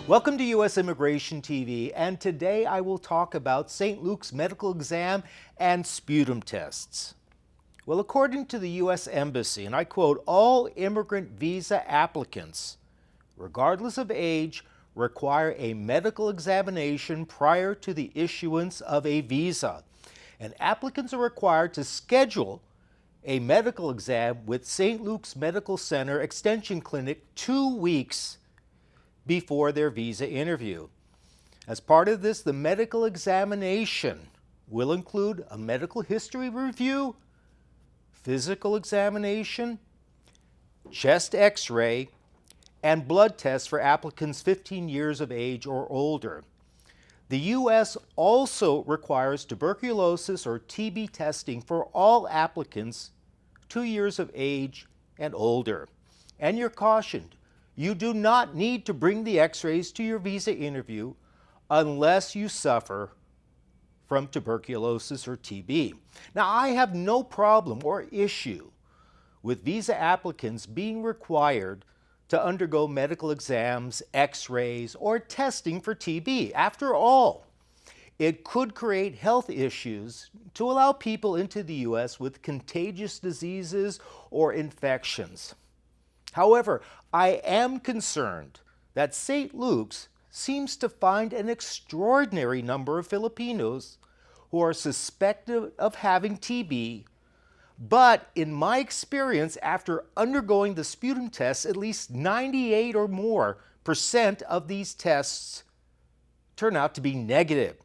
Welcome to U.S. Immigration TV, and today I will talk about St. Luke's medical exam and sputum tests. Well, according to the U.S. Embassy, and I quote, all immigrant visa applicants, regardless of age, require a medical examination prior to the issuance of a visa. And applicants are required to schedule a medical exam with St. Luke's Medical Center Extension Clinic 2 weeks before their visa interview. As part of this, the medical examination will include a medical history review, physical examination, chest x-ray, and blood tests for applicants 15 years of age or older. The U.S. also requires tuberculosis or TB testing for all applicants 2 years of age and older. And you're cautioned, you do not need to bring the x-rays to your visa interview unless you suffer from tuberculosis or TB. Now, I have no problem or issue with visa applicants being required to undergo medical exams, x-rays, or testing for TB. After all, it could create health issues to allow people into the U.S. with contagious diseases or infections. However, I am concerned that St. Luke's seems to find an extraordinary number of Filipinos who are suspected of having TB, but in my experience, after undergoing the sputum tests, at least 98% or more of these tests turn out to be negative.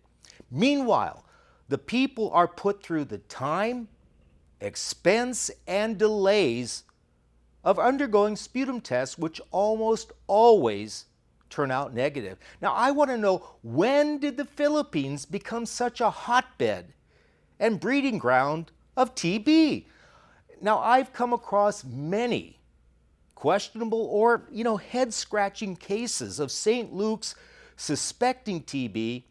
Meanwhile, the people are put through the time, expense, and delays of undergoing sputum tests, which almost always turn out negative. Now, I want to know, when did the Philippines become such a hotbed and breeding ground of TB? Now, I've come across many questionable or, head-scratching cases of St. Luke's suspecting TB,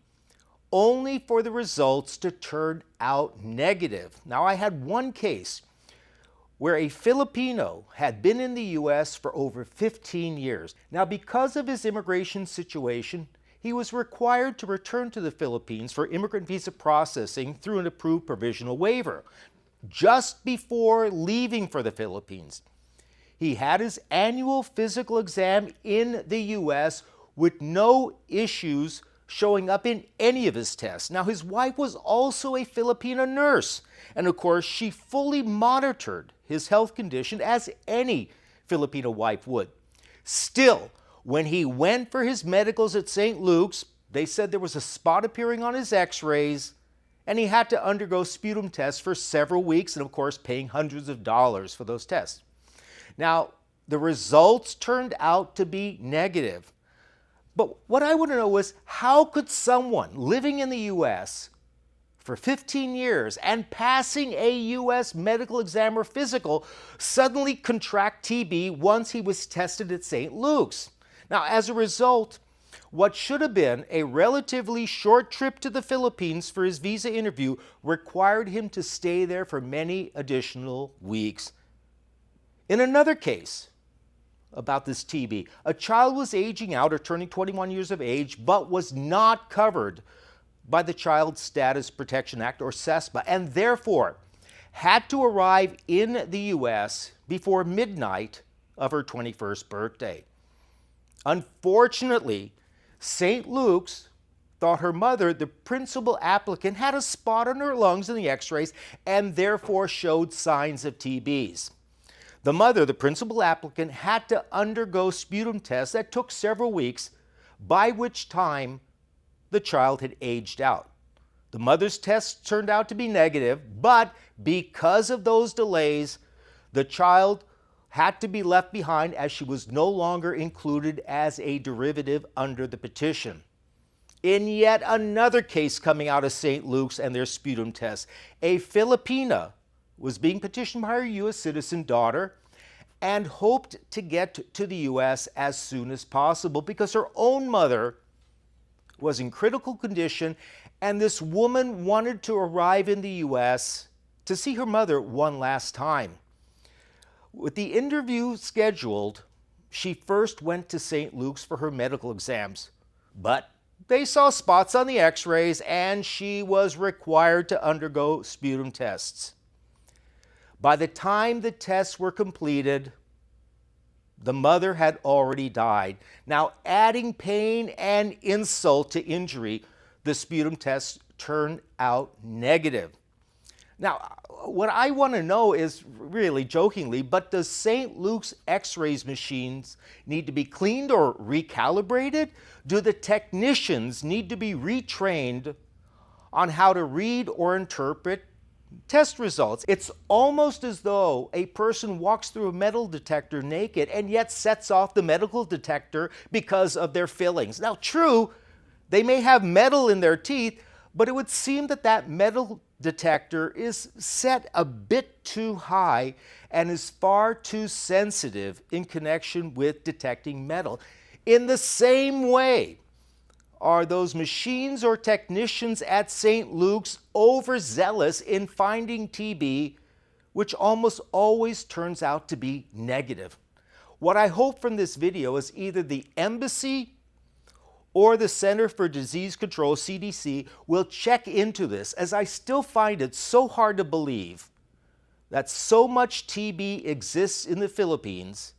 only for the results to turn out negative. Now, I had one case where a Filipino had been in the U.S. for over 15 years. Now, because of his immigration situation, he was required to return to the Philippines for immigrant visa processing through an approved provisional waiver. Just before leaving for the Philippines, he had his annual physical exam in the U.S. with no issues showing up in any of his tests. Now, his wife was also a Filipino nurse, and of course, she fully monitored his health condition as any Filipino wife would. Still, when he went for his medicals at St. Luke's, they said there was a spot appearing on his x-rays, and he had to undergo sputum tests for several weeks, and of course, paying hundreds of dollars for those tests. Now, the results turned out to be negative. But what I want to know is, how could someone living in the U.S. for 15 years and passing a U.S. medical exam or physical suddenly contract TB once he was tested at St. Luke's? Now, as a result, what should have been a relatively short trip to the Philippines for his visa interview required him to stay there for many additional weeks. In another case about this TB, a child was aging out or turning 21 years of age, but was not covered by the Child Status Protection Act, or CESPA, and therefore had to arrive in the U.S. before midnight of her 21st birthday. Unfortunately, St. Luke's thought her mother, the principal applicant, had a spot on her lungs in the x-rays and therefore showed signs of TBs. The mother, the principal applicant, had to undergo sputum tests that took several weeks, by which time the child had aged out. The mother's tests turned out to be negative, but because of those delays, the child had to be left behind as she was no longer included as a derivative under the petition. In yet another case coming out of St. Luke's and their sputum tests, a Filipina was being petitioned by her U.S. citizen daughter and hoped to get to the U.S. as soon as possible because her own mother was in critical condition, and this woman wanted to arrive in the U.S. to see her mother one last time. With the interview scheduled, she first went to St. Luke's for her medical exams, But they saw spots on the x-rays and she was required to undergo sputum tests. By the time the tests were completed, the mother had already died. Now, adding pain and insult to injury, the sputum tests turned out negative. Now, what I want to know is, really jokingly, but does St. Luke's x-rays machines need to be cleaned or recalibrated? Do the technicians need to be retrained on how to read or interpret test results? It's almost as though a person walks through a metal detector naked and yet sets off the medical detector because of their fillings. Now, true, they may have metal in their teeth, but it would seem that that metal detector is set a bit too high and is far too sensitive in connection with detecting metal. In the same way, are those machines or technicians at St. Luke's overzealous in finding TB, which almost always turns out to be negative? What I hope from this video is either the embassy or the Center for Disease Control, CDC, will check into this, as I still find it so hard to believe that so much TB exists in the Philippines,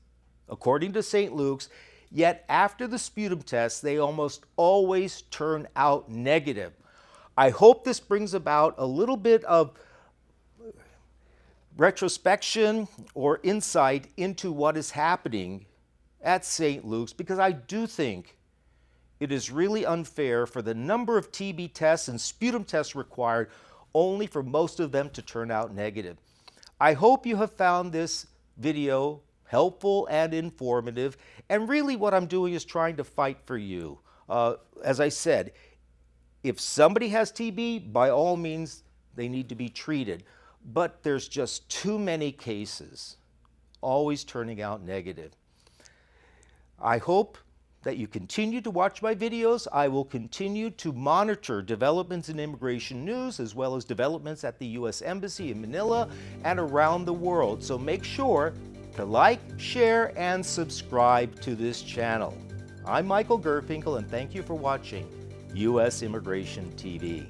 according to St. Luke's, yet after the sputum tests, they almost always turn out negative. I hope this brings about a little bit of retrospection or insight into what is happening at St. Luke's, because I do think it is really unfair for the number of TB tests and sputum tests required only for most of them to turn out negative. I hope you have found this video helpful and informative, and really what I'm doing is trying to fight for you. As I said, if somebody has TB, by all means, they need to be treated. But there's just too many cases always turning out negative. I hope that you continue to watch my videos. I will continue to monitor developments in immigration news as well as developments at the U.S. Embassy in Manila and around the world. So make sure to like, share, and subscribe to this channel. I'm Michael Gurfinkel, and thank you for watching U.S. Immigration TV.